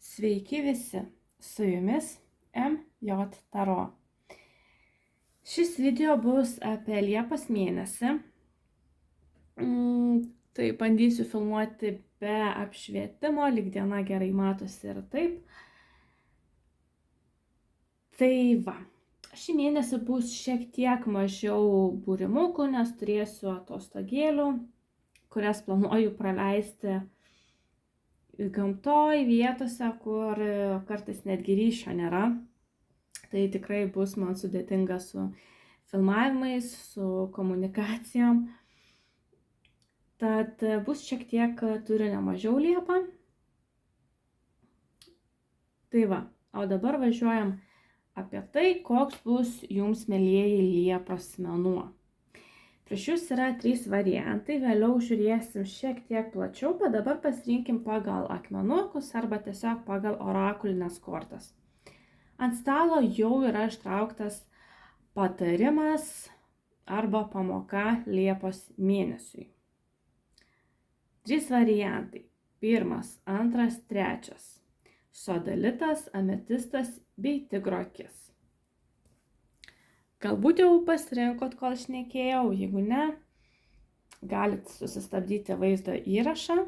Sveiki visi, su jumis MJ Taro. Šis video bus apie Liepos mėnesį. Tai bandysiu filmuoti be apšvietimo, lyg diena gerai matosi ir taip. Tai va, šį mėnesį bus šiek tiek mažiau būrimukų, nes turėsiu atostogėlių, kurias planuoju praleisti gamtoj, vietose, kur kartais netgi ryšio nėra. Tai tikrai bus man sudėtinga su filmavimais, su komunikacijom. Tad bus šiek tiek turinio mažiau Liepą. Tai va, o dabar važiuojam apie tai, koks bus jums, mielieji, Liepos mėnuo. Prieš jūs yra 3 variantai, vėliau žiūrėsim šiek tiek plačiau, bet dabar pasirinkim pagal akmenukus arba tiesiog pagal orakulinės kortas. Ant stalo jau yra ištrauktas patarimas arba pamoka Liepos mėnesiui. 3 variantai. 1, 2, 3. Sodalitas, ametistas bei tigro akis. Galbūt jau pasirinkot, kol šnekėjau, jeigu ne, galit susistabdyti vaizdo įrašą.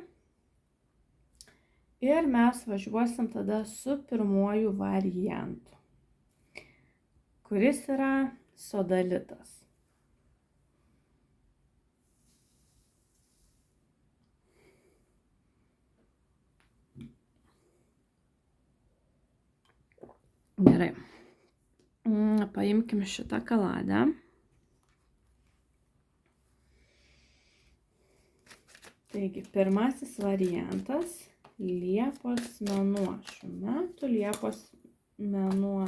Ir mes važiuosim tada su pirmuoju variantu, kuris yra sodalitas. Gerai. Paimkim šitą kaladę. Taigi, pirmasis variantas – Liepos mėnuo. Šių metų Liepos mėnuo.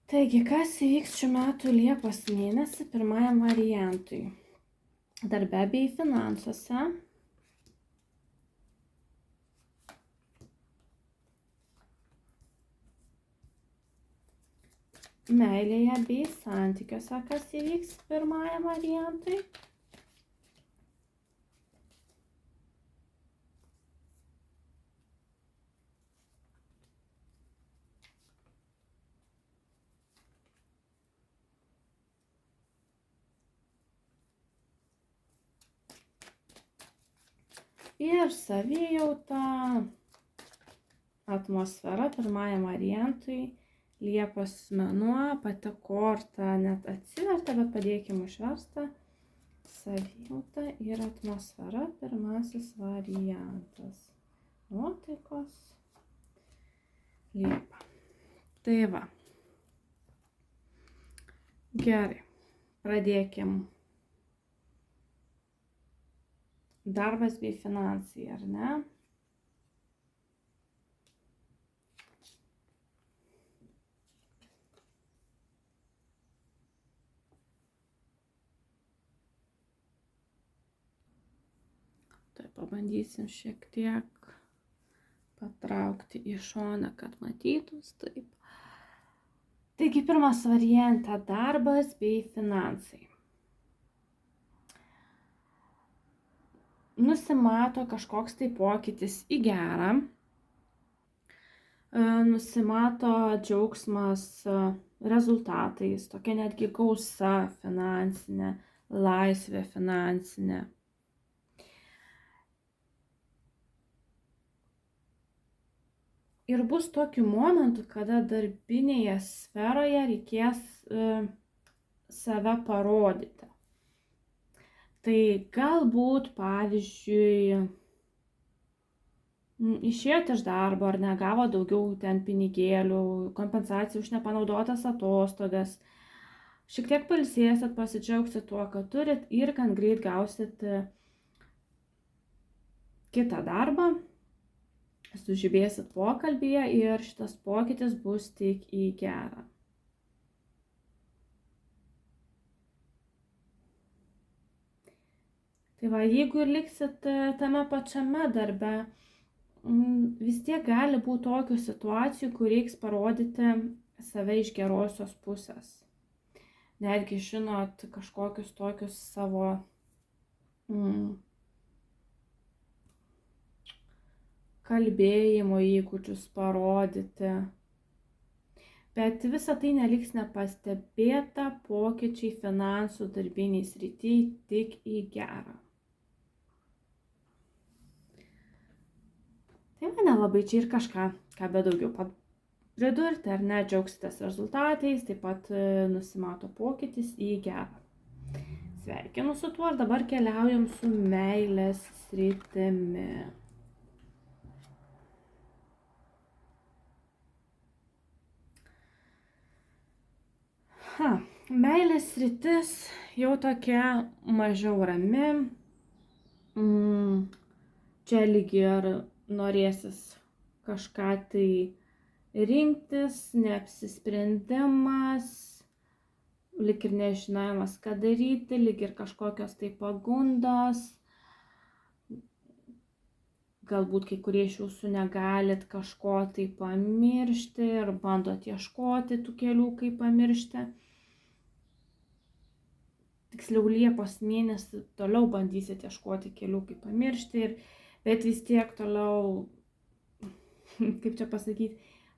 Taigi, kas įvyks šių metų Liepos mėnesį pirmajam variantui? Darbe bei finansuose. Meilėje bei santykiuose, kas įvyks pirmajam variantui. Ir savijauta, atmosfera pirmajam variantui. Liepos mėnuo, pati korta net atsiverta, bet padėkim užverstą. Savijauta ir atmosfera, pirmasis variantas. Nuotaikos Liepa. Tai va. Gerai, pradėkim. Darbas bei finansai, ar ne? Tai pabandysim šiek tiek patraukti į šoną, kad matytus. Taip. Taigi, pirmas variantą – darbas bei finansai. Nusimato kažkoks tai pokytis į gerą. Nusimato džiaugsmas rezultatais, tokia netgi gausa finansinė, laisvė finansinė. Ir bus tokių momentų, kada darbinėje sferoje reikės save parodyti. Tai galbūt, pavyzdžiui, išėjote iš darbo ar negavo daugiau ten pinigėlių, kompensacijų už nepanaudotas atostogas. Šiek tiek pailsėsit, pasidžiaugsit tuo, ką turit ir gan greit gausit kitą darbą. Sužibėsit pokalbyje ir šitas pokytis bus tik į gerą. Tai va, jeigu ir liksit tame pačiame darbe, vis tiek gali būti tokių situacijų, kur reiks parodyti save iš gerosios pusės. Netgi, žinot, kažkokius tokius savo kalbėjimo įgūdžius parodyti. Bet visa tai neliks nepastebėta, pokyčiai finansų darbiniai srity tik į gerą. Tai nelabai čia ir kažką, ką be daugiau pridurti, ar ne, džiaugsitės rezultatais, taip pat nusimato pokytis į gerą. Sveikinu su tuo ir dabar keliaujam su meilės sritimi. Meilės sritis jau tokia mažiau rami. Čia lyg ir norėsis kažką tai rinktis, neapsisprendimas, lyg ir nežinojimas, ką daryti, lyg ir kažkokios tai pagundos. Galbūt kai kurie iš jūsų negalit kažko tai pamiršti ir bandot ieškoti tų kelių, kaip pamiršti. Tiksliau, Liepos mėnesį toliau bandysit ieškoti kelių, kaip pamiršti, bet vis tiek toliau, kaip čia pasakyti,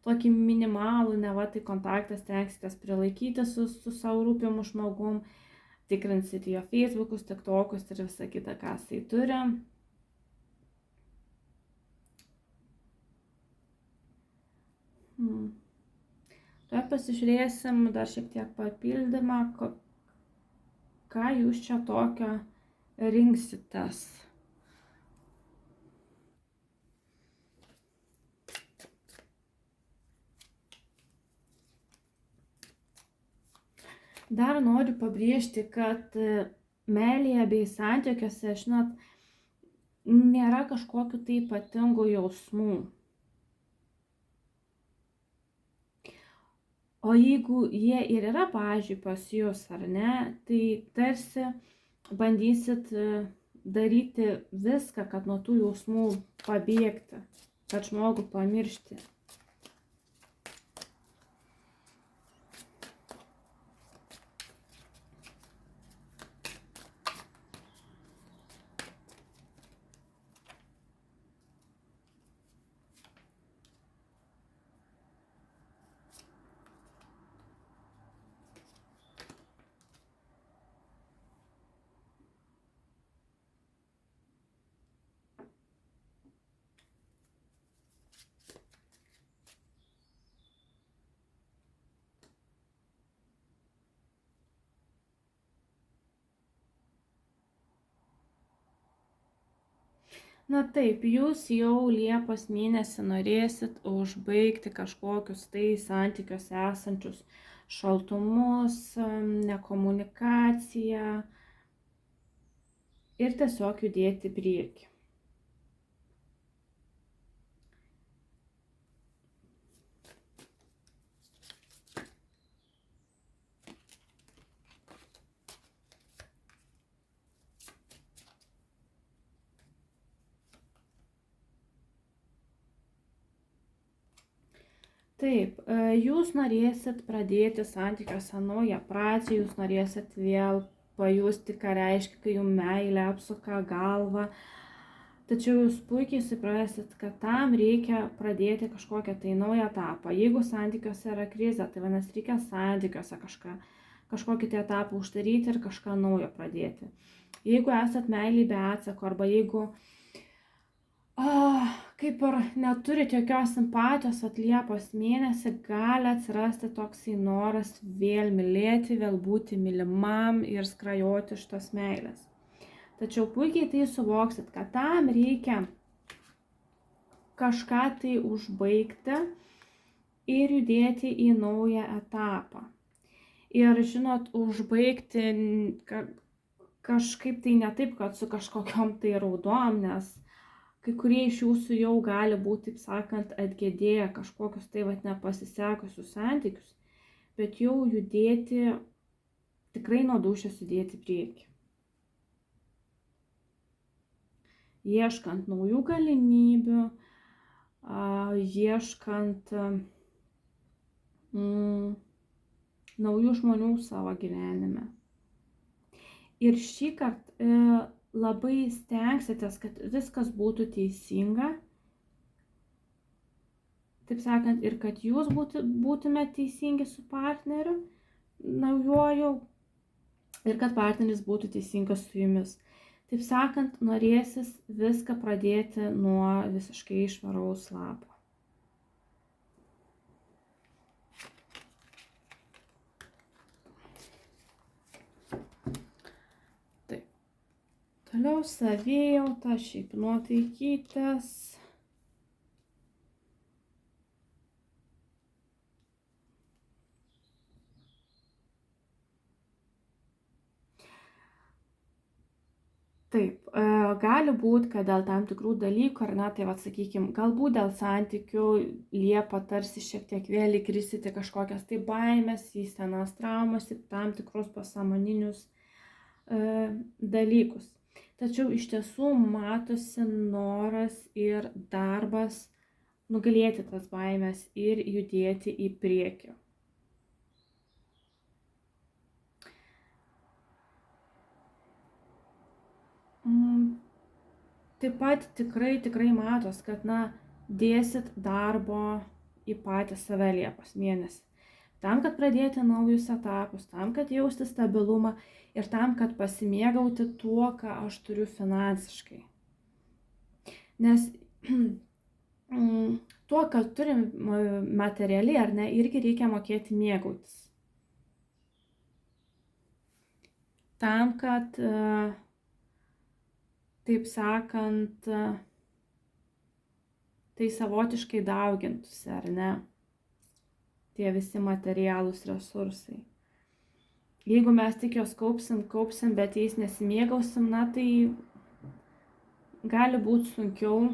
tokį minimalų, neva tai kontaktą stengsitės prilaikyti su savo rūpimu žmogum, tikrinsit jo Facebookus, TikTokus ir visą kitą, ką jisai turi. Tuo pasižiūrėsim dar šiek tiek papildymą, ką jūs čia tokio rinksitės. Dar noriu pabrėžti, kad meilėje bei santykiuose, žinot, nėra kažkokių tai ypatingų jausmų. O jeigu jie ir yra, pavyzdžiui, pas jūs, ar ne, tai tarsi bandysit daryti viską, kad nuo tų jausmų pabėgti, kad žmogų pamiršti. Na taip, jūs jau Liepos mėnesį norėsit užbaigti kažkokius tai santykiuose esančius šaltumus, nekomunikaciją ir tiesiog judėti į priekį. Taip, jūs norėsit pradėti santykiuose naują pradžią, jūs norėsit vėl pajusti, ką reiškia, kai jums meilė apsuka galvą. Tačiau jūs puikiai suprasit, kad tam reikia pradėti kažkokią tai naują etapą. Jeigu santykiuose yra krizė, tai vadinasi reikia santykiuose kažkokį tai etapą uždaryti ir kažką naujo pradėti. Jeigu esat meilėj be atsako arba jeigu kaip ir neturit jokios simpatijos, Liepos mėnesį gali atsirasti toksai noras vėl mylėti, vėl būti mylimam ir skrajoti iš tos meilės. Tačiau puikiai tai suvoksit, kad tam reikia kažką tai užbaigti ir judėti į naują etapą. Ir žinot, užbaigti kažkaip tai ne taip, kad su kažkokiom tai raudom, nes kai kurie iš jūsų jau gali būti, taip sakant, atgėdėję kažkokius tai nepasisekusius santykius, bet jau judėti, tikrai nuo dūšios judėti į priekį. Ieškant naujų galimybių, ieškant naujų žmonių savo gyvenime. Ir šį kartą labai stengsitės, kad viskas būtų teisinga, taip sakant, ir kad jūs būtumėte teisingi su partneriu naujoju, ir kad partneris būtų teisingas su jumis. Taip sakant, norėsis viską pradėti nuo visiškai švaraus lapo. Taip. Toliau savijauta, šiaip nuotaikytės. Taip, gali būti, kad dėl tam tikrų dalykų, ar ne, tai sakykime, galbūt dėl santykių Liepa tarsi šiek tiek vėl įkrisite kažkokias tai baimės, į senas traumas, į tam tikrus pasąmoninius dalykus. Tačiau iš tiesų matosi noras ir darbas nugalėti tas baimės ir judėti į priekį. Taip pat tikrai matos, kad dėsit darbo į patį save Liepos mėnesį. Tam, kad pradėti naujus etapus, tam, kad jausti stabilumą ir tam, kad pasimėgauti tuo, ką aš turiu finansiškai. Nes tuo, kad turim materialiai, ar ne, irgi reikia mokėti mėgautis. Tam, kad taip sakant, tai savotiškai daugintųsi, ar ne, tie visi materialūs resursai. Jeigu mes tik jos kaupsim, bet jais nesimėgausim, tai gali būti sunkiau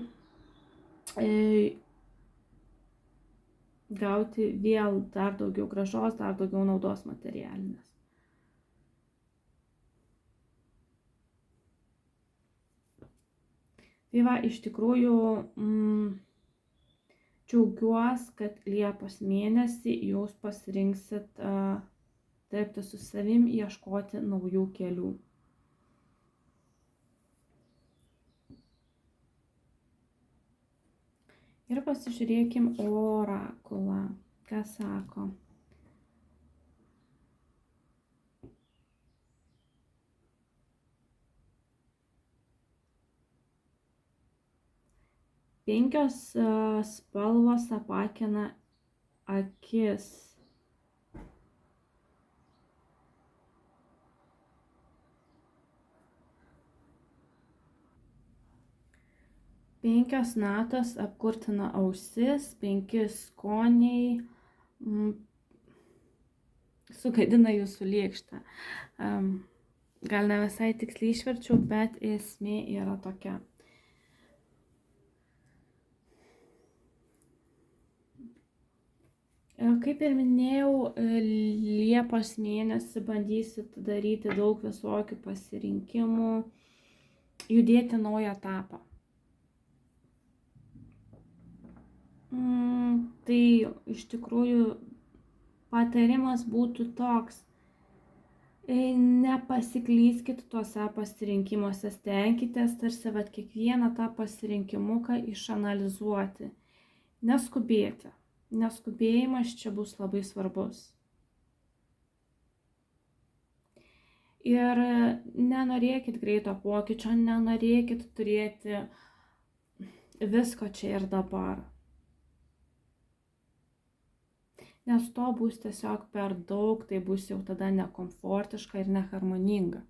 gauti vėl dar daugiau grąžos, dar daugiau naudos materialinės. Tai iš tikrųjų džiaugiuosi, kad Liepos mėnesį jūs pasirinksit dirbti su savim, ieškoti naujų kelių. Ir pasižiūrėkim orakulą, ką sako. Penkios spalvos apakina akis. Penkios natos apkurtina ausis, 5 skoniai sugadina jūsų lėkštę. Gal ne visai tiksliai išverčiau, bet esmė yra tokia. Kaip ir minėjau, Liepos mėnesį bandysit daryti daug visokių pasirinkimų, judėti naują etapą. Tai iš tikrųjų patarimas būtų toks: nepasiklyskit tuose pasirinkimuose, stenkitės tarsi kiekvieną tą pasirinkimuką išanalizuoti, neskubėti. Neskubėjimas čia bus labai svarbus. Ir nenorėkit greito pokyčio, nenorėkit turėti visko čia ir dabar. Nes to bus tiesiog per daug, tai bus jau tada nekomfortiška ir neharmoninga.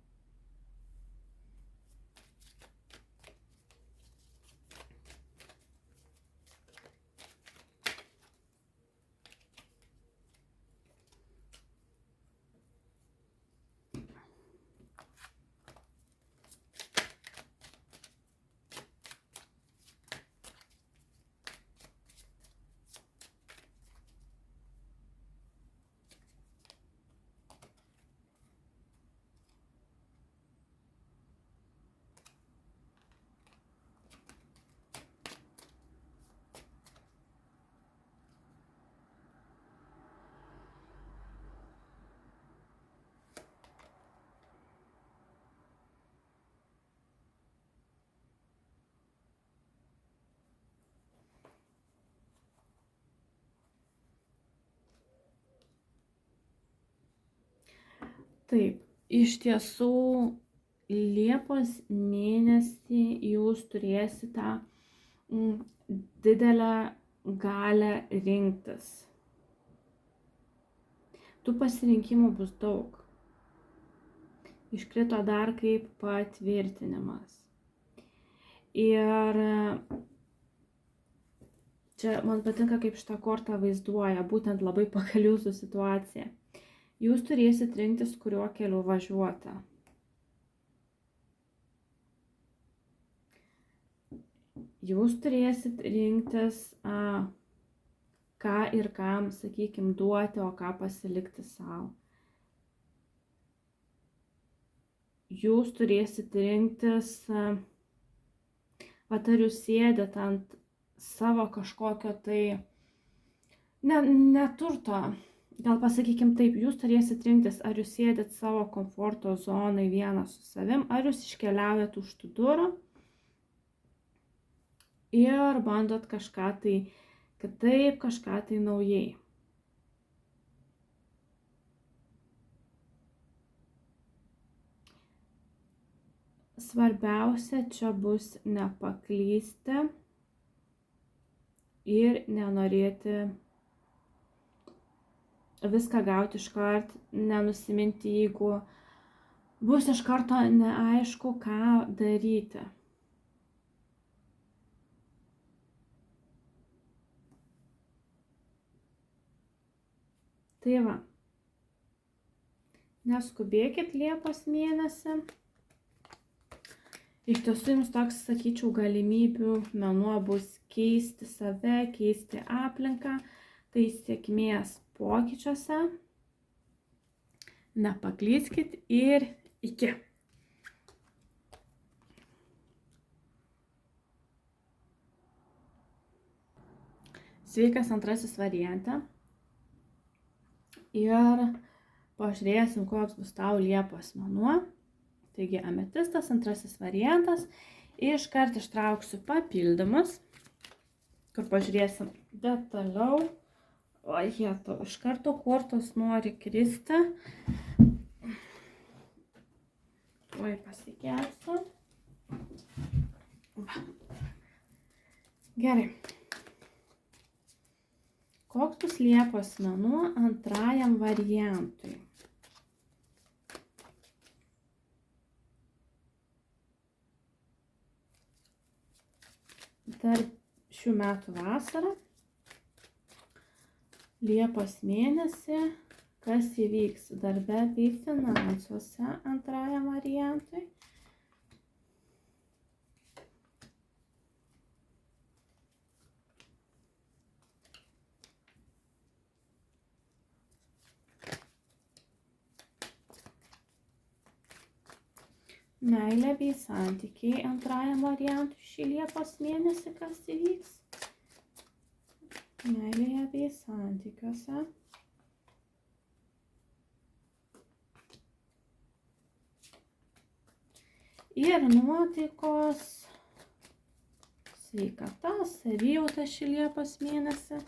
Taip, iš tiesų Liepos mėnesį jūs turėsite didelę galę rinktis. Tų pasirinkimų bus daug. Iškrito dar kaip patvirtinimas. Ir čia man patinka, kaip šitą kortą vaizduoja, būtent labai pagal jūsų situaciją. Jūs turėsit rinktis, kuriuo keliu važiuoti. Jūs turėsit rinktis, ką ir kam, sakykime, duoti, o ką pasilikti savo. Jūs turėsit rinktis, ar jūs sėdėt ant savo kažkokio tai neturto. Gal pasakykim taip, jūs turėsit rinktis, ar jūs sėdėt savo komforto zonai vienas su savim, ar jūs iškeliaujat už tų durų ir bandot kažką tai kitaip, kažką tai naujai. Svarbiausia čia bus nepaklysti ir nenorėti viską gauti iškart, nenusiminti, jeigu bus iš karto neaišku, ką daryti. Tai va, neskubėkit Liepos mėnesį. Iš tiesų jums toks, sakyčiau, galimybių mėnuo bus keisti save, keisti aplinką, tai sėkmės pokyčiuose. Nepaklyskit ir iki. Sveikas antrasis variante. Ir pažiūrėsim, koks bus tau Liepos mėnuo. Taigi ametistas, antrasis variantas. Iškart ištrauksiu papildymus, kur pažiūrėsim detaliau. O jetau, iš karto kortos nori kristi. Oi, pasikelsiu. Gerai. Koks bus Liepos mėnuo antrajam variantui? Dar šių metų vasarą, Liepos mėnesį, kas įvyks darbe bei finansuose antrajam variantui. Meilė bei santykiai antrajam variantui šį Liepos mėnesį, kas įvyks. Meilėje bei santykiuose. Ir nuotaikos, sveikata, savijauta šį Liepos mėnesį.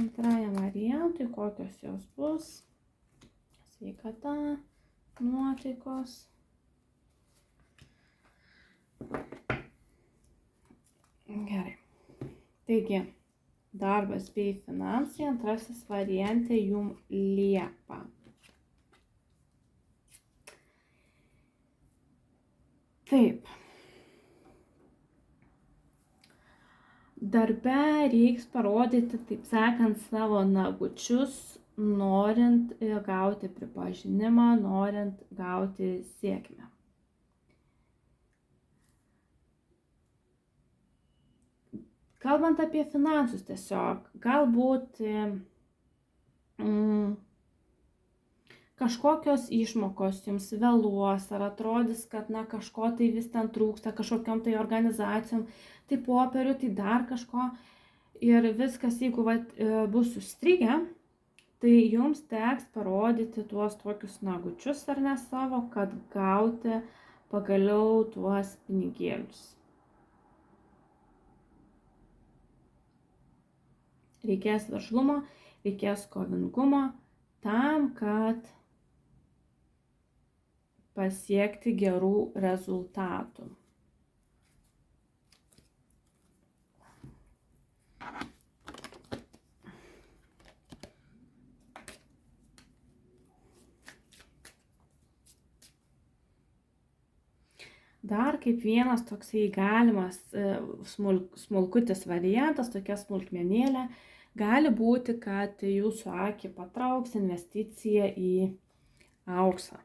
Antrajam variantui, kokios jos bus. Sveikata, nuotaikos. Gerai. Taigi, darbas bei finansai, antrasis variantė jum Liepa. Taip. Darbe reiks parodyti, taip sakant, savo nagučius, norint gauti pripažinimą, norint gauti sėkmę. Kalbant apie finansus tiesiog, galbūt kažkokios išmokos jums vėluos, ar atrodys, kad kažko tai vis ten trūksta, kažkokiom tai organizacijom, tai popierių, tai dar kažko. Ir viskas, jeigu bus užstrigę, tai jums teks parodyti tuos tokius nagučius ar ne savo, kad gauti pagaliau tuos pinigėlius. Reikės veržlumo, reikės kovingumo tam, kad pasiekti gerų rezultatų. Dar kaip vienas toksai galimas smulkutis variantas, tokia smulkmenėlė, gali būti, kad jūsų akį patrauks investicija į auksą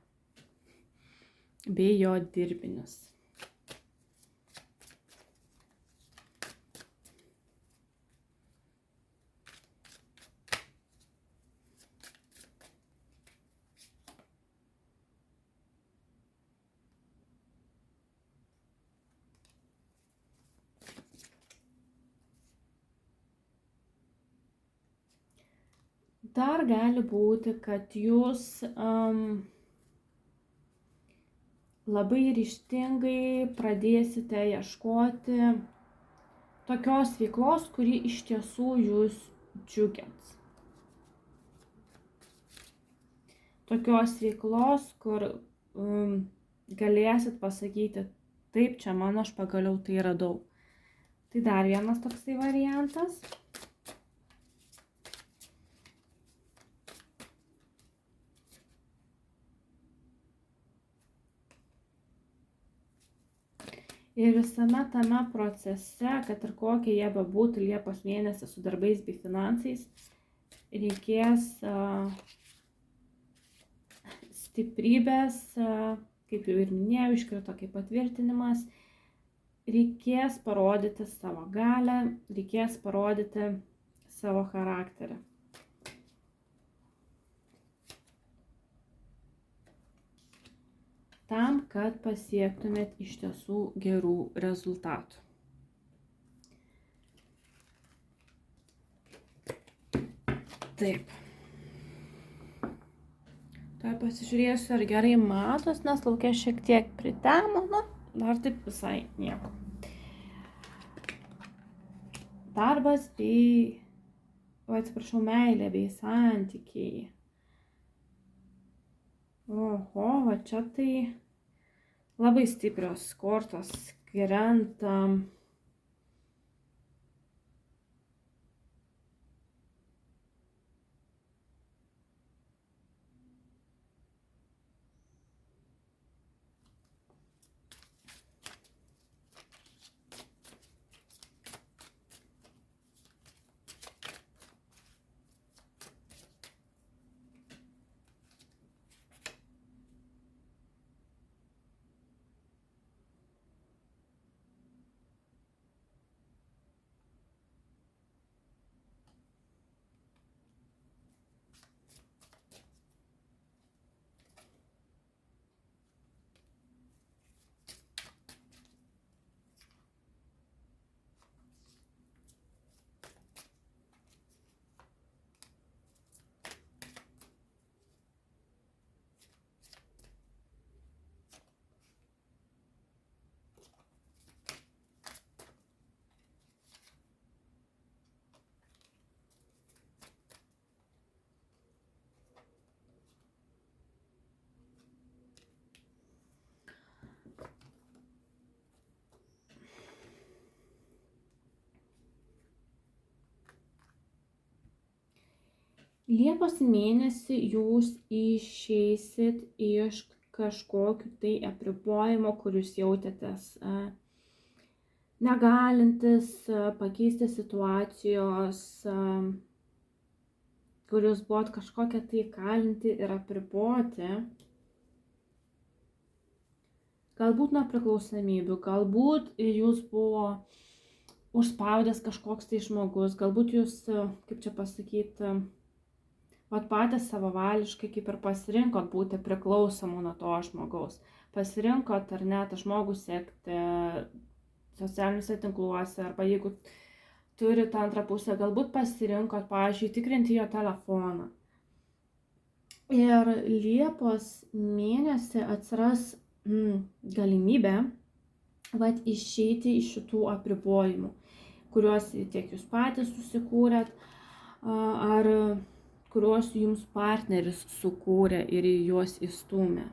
bei jo dirbinius. Dar gali būti, kad jūs labai ryžtingai pradėsite ieškoti tokios veiklos, kuri iš tiesų jūs džiugins. Tokios veiklos, kur galėsit pasakyti, taip, čia mano, aš pagaliau tai radau. Tai dar vienas toksai variantas. Ir visame tame procese, kad ir kokie jie bebūtų Liepos mėnesį su darbais bei finansais, reikės stiprybės, kaip jau ir minėjau, iškrito kaip patvirtinimas, reikės parodyti savo galią, reikės parodyti savo charakterį. Tam, kad pasiektumėt iš tiesų gerų rezultatų. Taip. Tai pasižiūrėsiu, ar gerai matos, nes laukia šiek tiek pritemo, dar taip visai nieko. Darbas bei, meilė bei santykiai. Oho, va čia tai labai stiprios kortos krenta. Liepos mėnesį jūs išeisit iš kažkokiu tai apribojimo, kur jūs jautėtės negalintis pakeisti situacijos, kur jūs buvot kažkokią tai kalinti ir apriboti. Galbūt nuo priklausomybių, galbūt jūs buvo užspaudęs kažkoks tai žmogus, galbūt jūs, kaip čia pasakyti, patys savavališkai kaip ir pasirinkot būti priklausomu nuo to žmogaus. Pasirinkot ar ne tą žmogų sekti socialiniuose tinkluose, arba jeigu turite antrą pusę, galbūt pasirinkot, pavyzdžiui, tikrinti jo telefoną. Ir Liepos mėnesį atsiras galimybė išeiti iš šitų apribojimų, kuriuos tiek jūs patys susikūrėt, ar kuriuos jums partneris sukūrė ir juos įstūmė.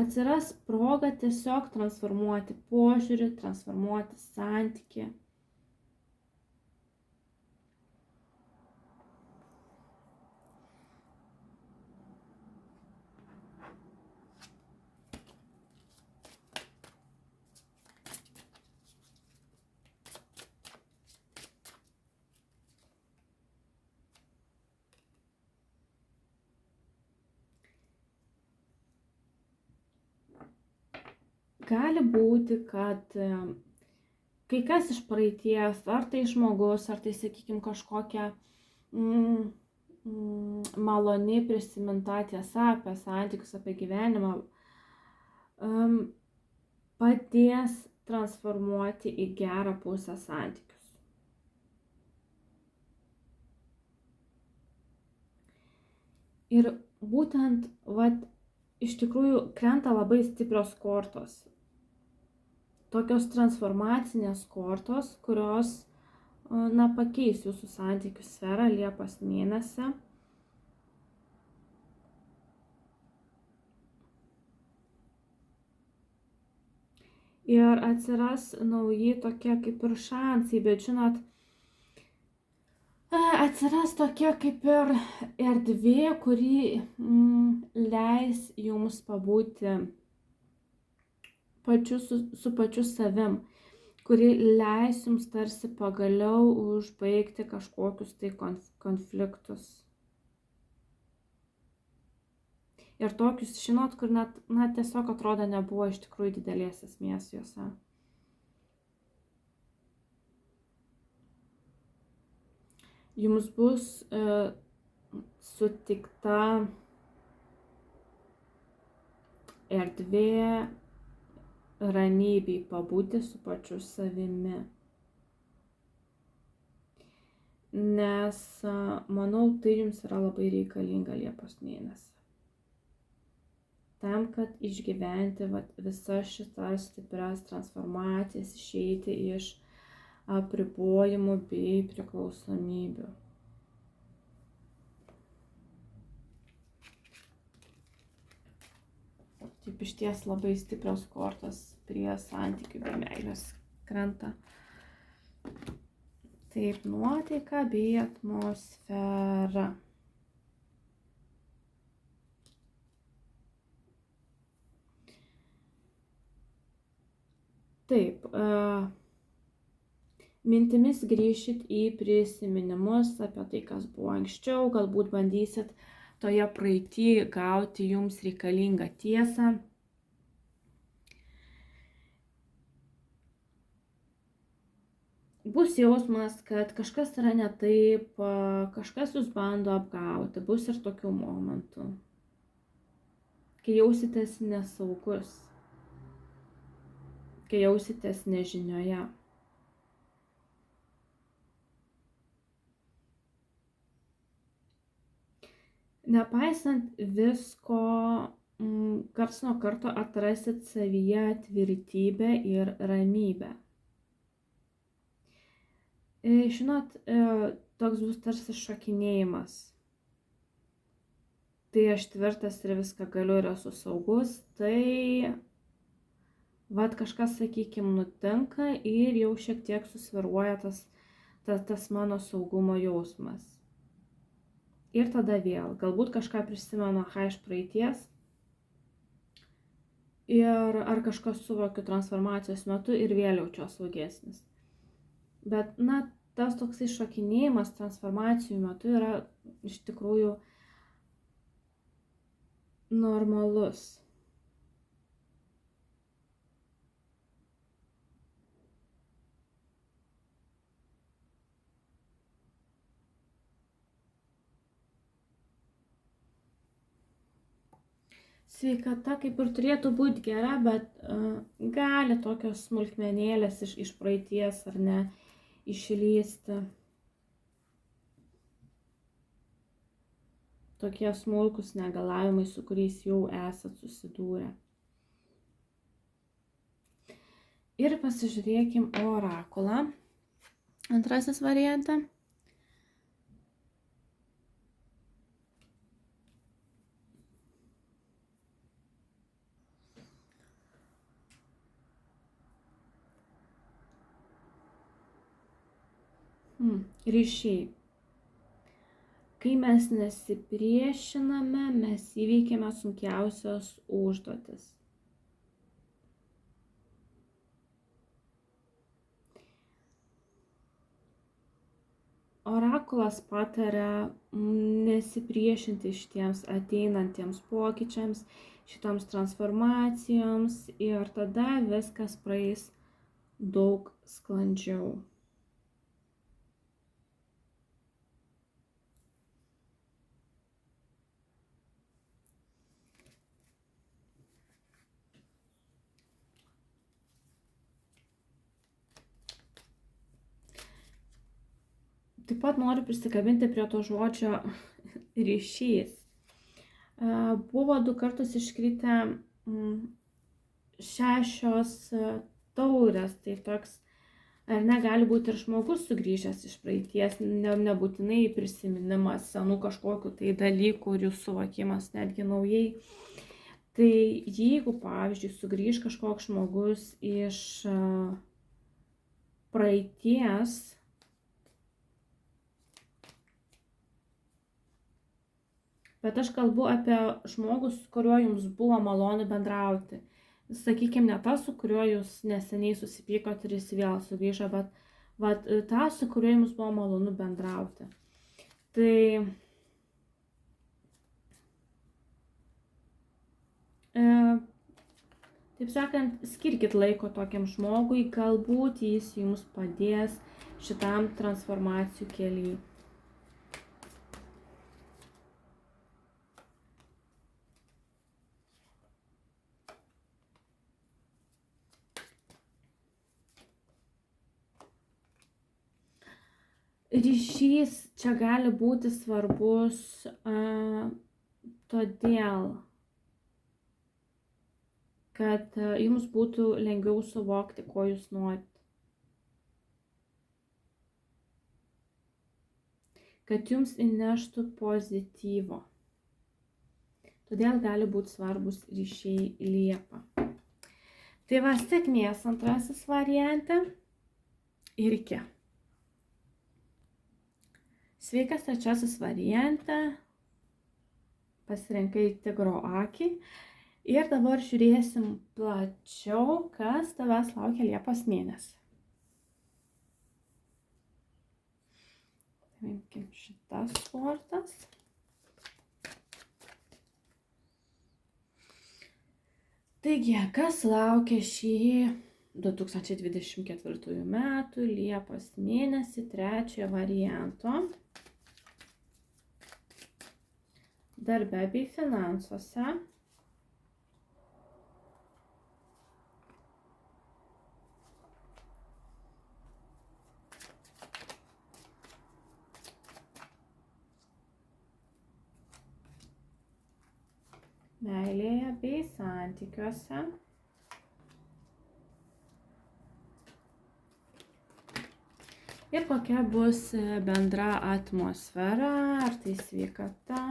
atsiras proga tiesiog transformuoti požiūrį, transformuoti santykį. Gali būti, kad kai kas iš praeities, ar tai žmogus, ar tai, sakykime, kažkokia maloni prisiminta tiesa apie santykius, apie gyvenimą, padės transformuoti į gerą pusę santykius. Ir būtent, iš tikrųjų krenta labai stiprios kortos. Tokios transformacinės kortos, kurios, pakeis jūsų santykių sferą Liepos mėnesį. Ir atsiras nauji tokie kaip ir šansai, bet žinot, atsiras tokia kaip ir erdvė, kuri leis jums pabūti su pačiu savim, kuri leis jums tarsi pagaliau užbaigti kažkokius tai konfliktus. Ir tokius, žinot, kur net tiesiog atrodo nebuvo iš tikrųjų didelės esmės juose. Jums bus sutikta erdvė ramybei pabūti su pačiu savimi. Nes, manau, tai jums yra labai reikalinga Liepos mėnesį. Tam, kad išgyventi visas šitas stiprias transformacijas, išeiti iš apribojimų bei priklausomybių. Taip išties labai stiprios kortos prie santykių bei meilės krenta. Taip, nuotaika bei atmosfera. Taip, mintimis grįšit į prisiminimus apie tai, kas buvo anksčiau, galbūt bandysit toje praeitį gauti jums reikalingą tiesą. Bus jausmas, kad kažkas yra ne taip, kažkas jūs bando apgauti, bus ir tokių momentų, kai jausitės nesaugus, kai jausitės nežinioje. Nepaisant visko, karts nuo karto atrasit savyje tvirtybę ir ramybę. Žinot, toks bus tarsi šokinėjimas. Tai aš tvirtas ir viską galiu ir esu saugus, tai kažkas, sakykime, nutinka ir jau šiek tiek susvyruoja tas mano saugumo jausmas. Ir tada vėl, galbūt kažką prisimenu iš praeities ir ar kažką suvokiu transformacijos metu ir vėl jaučiuosi saugesnis. Bet, tas toksai šokinėjimas transformacijų metu yra iš tikrųjų normalus. Sveikata kaip ir turėtų būti gera, bet gali tokios smulkmenėlės iš praeities ar ne išlysti. Tokie smulkus negalavimai, su kuriais jau esat susidūrę. Ir pasižiūrėkim orakulą. Antrasis variantą. Ryšiai. Kai mes nesipriešiname, mes įveikiame sunkiausias užduotis. Orakulas pataria nesipriešinti šitiems ateinantiems pokyčiams, šitoms transformacijoms ir tada viskas praeis daug sklandžiau. Taip pat noriu prisikabinti prie to žodžio ryšys. Buvo 2 kartus iškritę 6 taurės, tai toks, ar ne, gali būti ir žmogus sugrįžęs iš praeities, nebūtinai prisiminimas senų kažkokių tai dalykų ir jų suvokimas netgi naujai. Tai jeigu, pavyzdžiui, sugrįž kažkoks žmogus iš praeities, bet aš kalbu apie žmogus, su kuriuo jums buvo malonu bendrauti. Sakykime, ne tas, su kuriuo jūs neseniai susipykot ir jis vėl sugrįžo, bet tą, su kuriuo jums buvo malonu bendrauti. Tai taip sakant, skirkit laiko tokiam žmogui, galbūt jis jums padės šitam transformacijų kelyje. Ryšys čia gali būti svarbus todėl, kad jums būtų lengviau suvokti, ko jūs norite. Kad jums įneštų pozityvo. Todėl gali būti svarbus ryšiai Liepa. Tai va, sėkmės antrasis variante ir iki. Sveikas trečiasis variante, pasirinkai tigro akį ir dabar žiūrėsim plačiau, kas tavęs laukia Liepos mėnesį. Paimkim šitas kortas. Taigi, kas laukia šį 2024 metų Liepos mėnesį trečiojo varianto? Darbe bei finansuose. Meilėje bei santykiuose. Ir kokia bus bendra atmosfera, ar tai sveikata,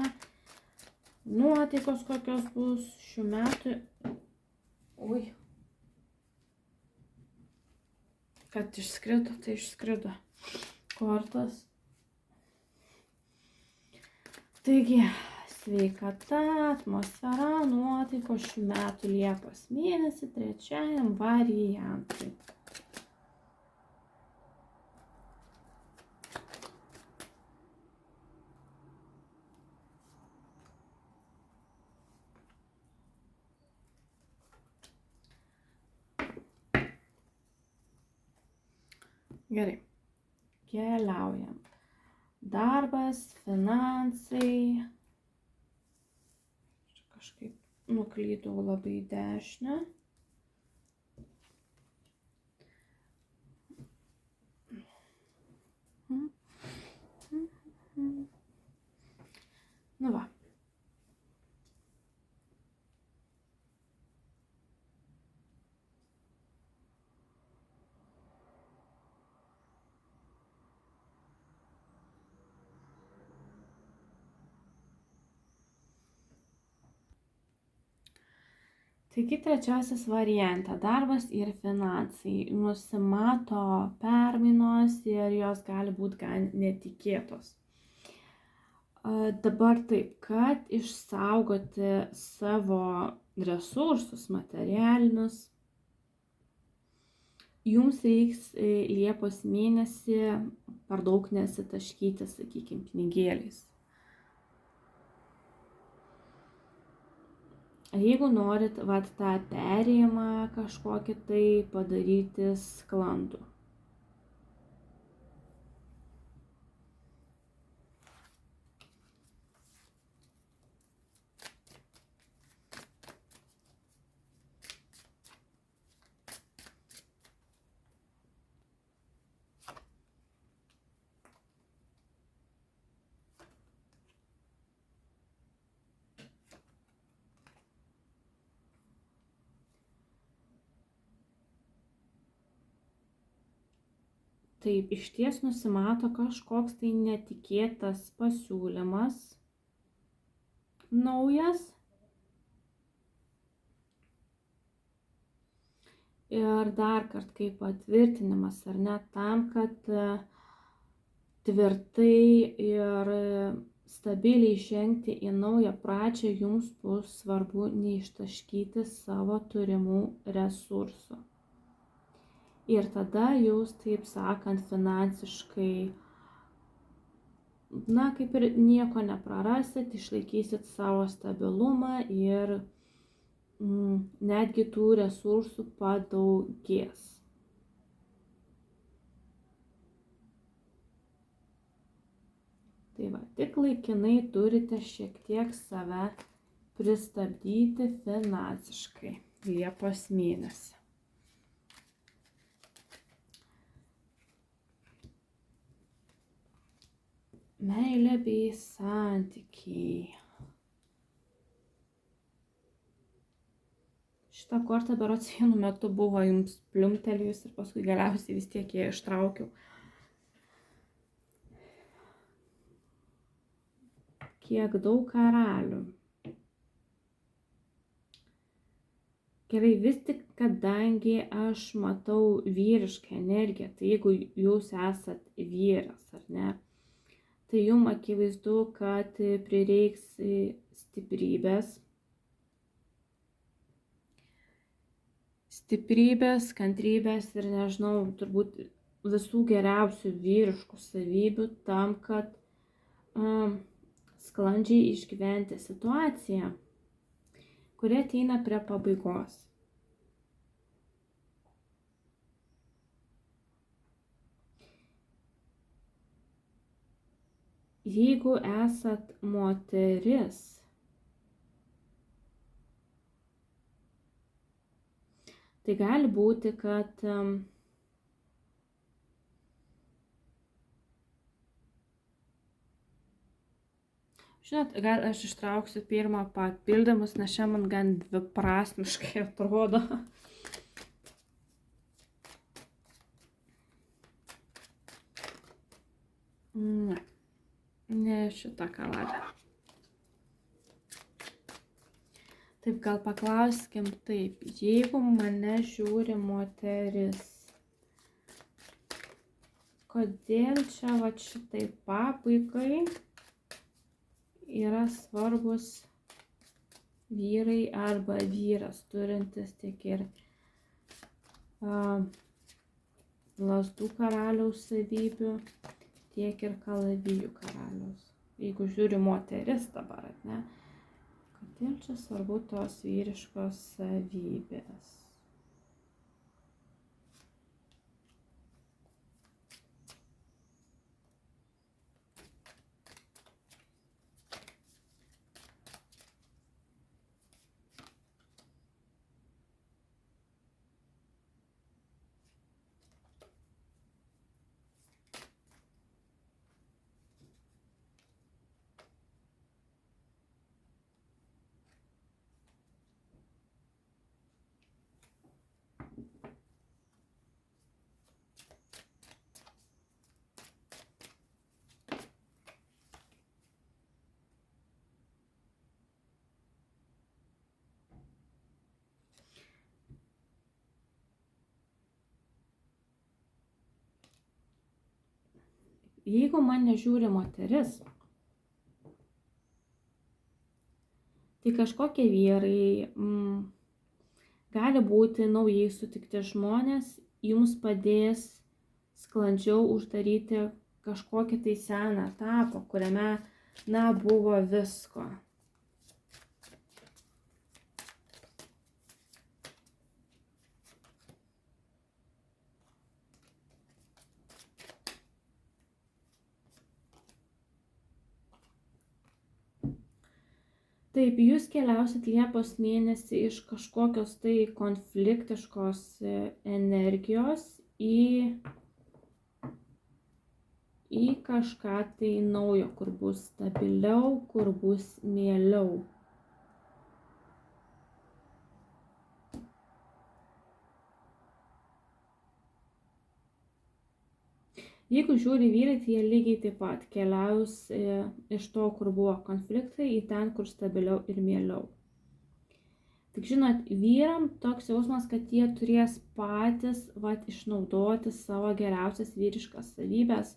nuotaikos kokios bus šių metų. Kad išskrido, tai išskrido kortos. Taigi, sveikata, atmosfera, nuotaikos šių metų Liepos mėnesį trečiajam variantui. Gerai, keliaujam. Darbas, finansai. Kažkaip nuklydau labai į dešinę. Nu va. Taigi trečiasis variante - darbas ir finansai. Nusimato permainos ir jos gali būti gan netikėtos. Dabar taip, kad išsaugoti savo resursus materialinius, jums reiks Liepos mėnesį per daug nesitaškyti, sakykime, pinigėliais. Jeigu norit tą perėjimą kažkokį tai padaryti sklandų. Taip, išties nusimato kažkoks tai netikėtas pasiūlymas naujas. Ir dar kart kaip patvirtinimas, ar ne, tam, kad tvirtai ir stabiliai žengti į naują pradžią, jums bus svarbu neištaškyti savo turimų resursų. Ir tada jūs, taip sakant, finansiškai, kaip ir nieko neprarasit, išlaikysit savo stabilumą ir netgi tų resursų padaugės. Tai va, tik laikinai turite šiek tiek save pristabdyti finansiškai Liepos mėnesį. Meilė bei santykiai. Šitą kortą berods vienu metu buvo jums pliumtelėjus ir paskui galiausiai vis tiek ją ištraukiau. Kiek daug karalių. Gerai, vis tik, kadangi aš matau vyrišką energiją, tai jeigu jūs esat vyras, ar ne, tai jums akivaizdu, kad prireiks stiprybės, kantrybės ir nežinau, turbūt visų geriausių vyriškų savybių tam, kad sklandžiai išgyventi situaciją, kuri ateina prie pabaigos. Jeigu esat moteris, tai gali būti, kad žinot, gal aš ištrauksiu pirmą papildymus, nes čia man gan dviprasmiškai atrodo. Ne šitą kaladę. Taip, gal paklauskim taip, jeigu mane žiūri moteris, kodėl čia šitai pabaigai yra svarbus vyrai arba vyras turintis tiek ir lazdų karaliaus savybių, tiek ir kalavijų karaliaus. Jeigu žiūri moteris dabar, ne, kodėl čia svarbu tos vyriškos savybės? jeigu mane žiūri moteris, tai kažkokie vyrai, gali būti naujai sutikti žmonės, jums padės sklandžiau uždaryti kažkokį tai seną etapą, kuriame, buvo visko. Taip, jūs keliausit Liepos mėnesį iš kažkokios tai konfliktiškos energijos į kažką tai naujo, kur bus stabiliau, kur bus mieliau. Jeigu žiūri vyrai, tai jie lygiai taip pat keliaus iš to, kur buvo konfliktai, į ten, kur stabiliau ir mieliau. Tik žinot, vyram toks jausmas, kad jie turės patys išnaudoti savo geriausias vyriškas savybės,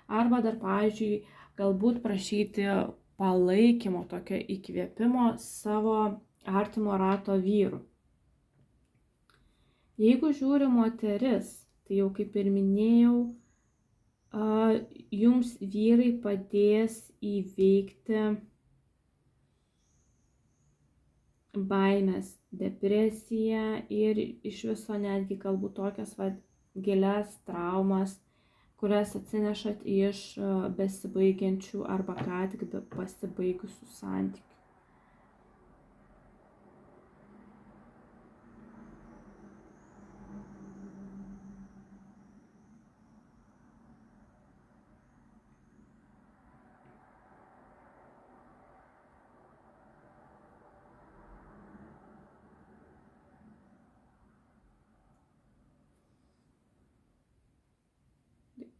arba dar, pavyzdžiui, galbūt prašyti palaikymo, tokio įkvėpimo savo artimo rato vyrų. Jeigu žiūri moteris, tai jau kaip ir minėjau, jums vyrai padės įveikti baimės, depresiją ir iš viso netgi galbūt tokias gilias traumas, kurias atsinešat iš besibaigiančių arba ką tik pasibaigusių santykių.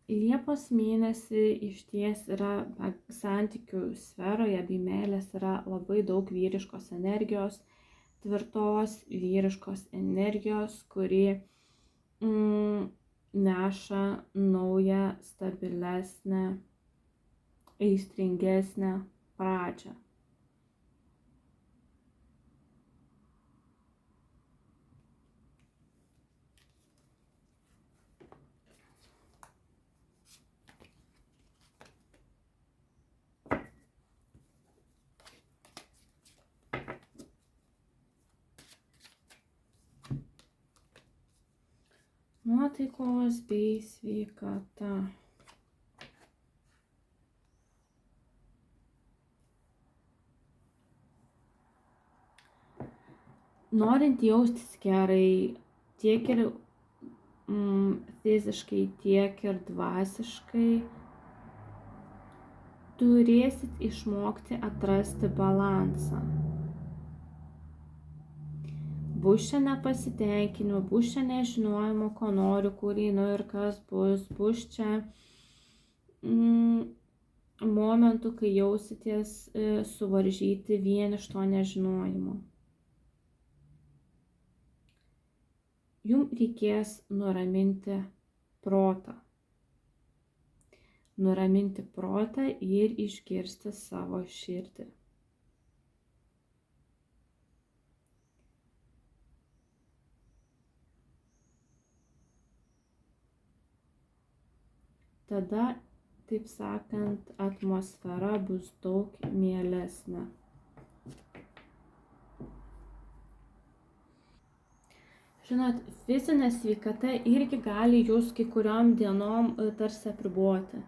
Liepos mėnesį išties yra santykių sferoje bei meilės yra labai daug vyriškos energijos, tvirtos vyriškos energijos, kuri neša naują, stabilesnę, aistringesnę pradžią. Nuotaikos bei sveikata. Norint jaustis gerai tiek ir fiziškai, tiek ir dvasiškai, turėsit išmokti atrasti balansą. Bus čia nepasitenkinimo, bus čia nežinojimo, ko noriu, kur einu ir kas bus čia momentų, kai jausitės suvaržyti vien iš to nežinojimo. Jums reikės nuraminti protą. Nuraminti protą ir išgirsti savo širdį. Tada, taip sakant, atmosfera bus daug mielesnė. Žinot, fizinė sveikata irgi gali jūs kai kuriom dienom tarsi apriboti.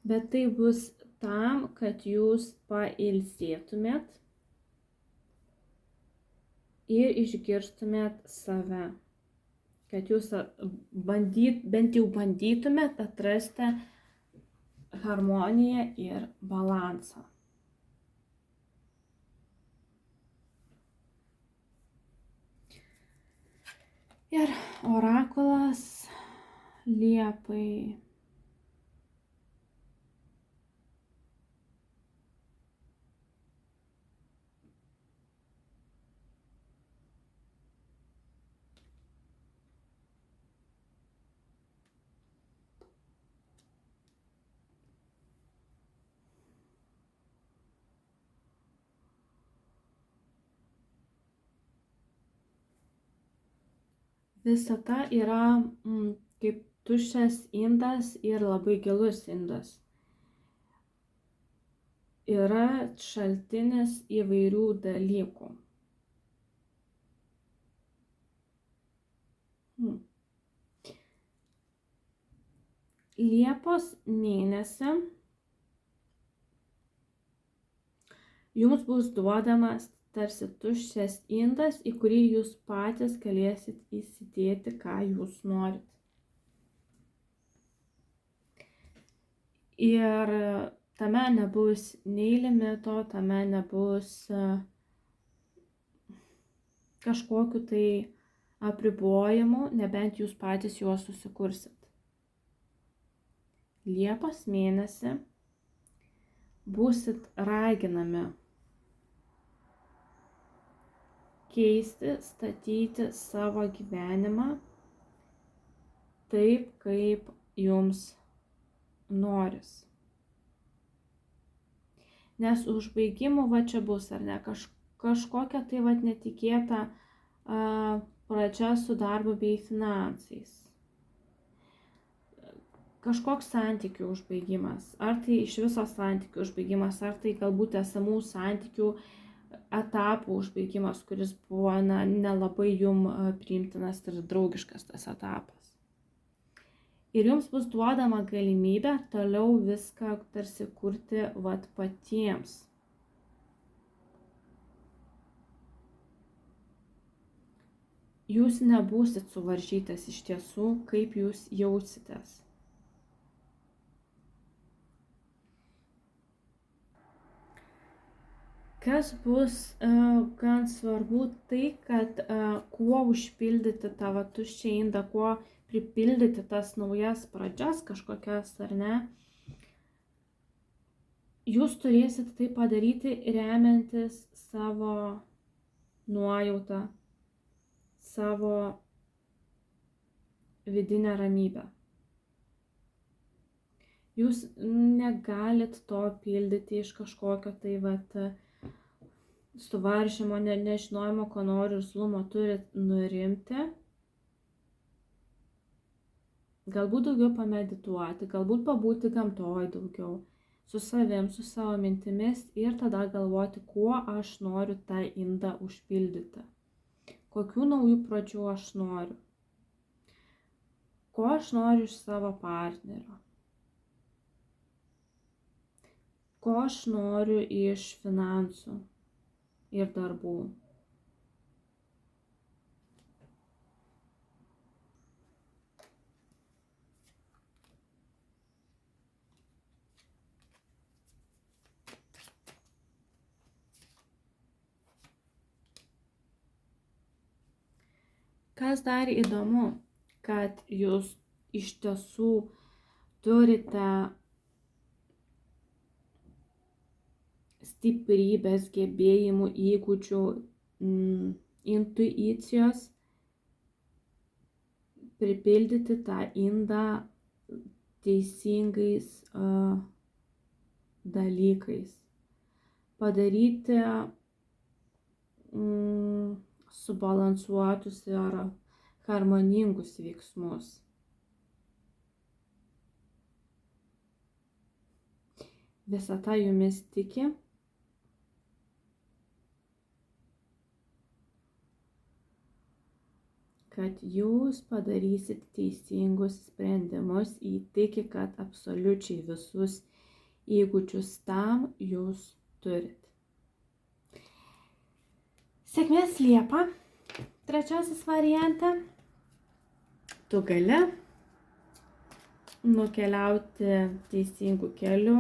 Bet tai bus tam, kad jūs pailsėtumėt ir išgirstumėt save. Kad jūs bent jau bandytumėt atrasti harmoniją ir balansą. Ir orakulas Liepai. Visata yra kaip tuščias indas ir labai gilus indas. Yra šaltinis įvairių dalykų. Liepos mėnesį jums bus duodamas tarsi tuščias indas, į kurį jūs patys galėsit įsidėti, ką jūs norit. Ir tame nebus nei limito, tame nebus kažkokiu tai apribojimu, nebent jūs patys juos susikursit. Liepos mėnesį būsit raginami keisti, statyti savo gyvenimą taip, kaip jums noris. Nes užbaigimų čia bus, ar ne, kažkokia tai netikėta pradžia su darbu bei finansais. Kažkoks santykių užbaigimas, ar tai iš viso santykių užbaigimas, ar tai galbūt esamų santykių etapų užbaigimas, kuris buvo nelabai jum priimtinas ir draugiškas tas etapas. Ir jums bus duodama galimybė toliau viską tarsi kurti patiems. Jūs nebūsit suvaržytas iš tiesų, kaip jūs jausitės. Kas bus gan svarbu, tai, kad kuo užpildyti tą tuščią indą, kuo pripildyti tas naujas pradžias kažkokias, ar ne, jūs turėsit tai padaryti remiantis savo nuojautą, savo vidinę ramybę. Jūs negalit to pildyti iš kažkokio tai suvaržymo, nežinojimo, ko nori, irzlumo, turit nurimti. Galbūt daugiau pamedituoti, galbūt pabūti gamtoj daugiau, su savim, su savo mintimis ir tada galvoti, kuo aš noriu tą indą užpildyti. Kokių naujų pradžių aš noriu. Ko aš noriu iš savo partnerio. Ko aš noriu iš finansų ir darbų. Kas dar įdomu, kad jūs iš tiesų turite stiprybės, gebėjimų, įgūdžių, intuicijos pripildyti tą indą teisingais dalykais. Padaryti subalansuotus ir harmoningus veiksmus. Visata jumis tiki. Kad jūs padarysit teisingus sprendimus, įtiki, kad absoliučiai visus įgūdžius tam jūs turit. Sėkmės Liepa, trečiasis variante. Tu gali nukeliauti teisingų kelių,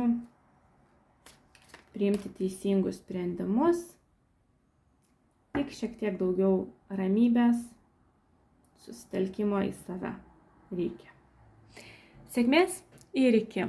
priimti teisingus sprendimus, tik šiek tiek daugiau ramybės, susitelkimo į save reikia. Sėkmės ir iki.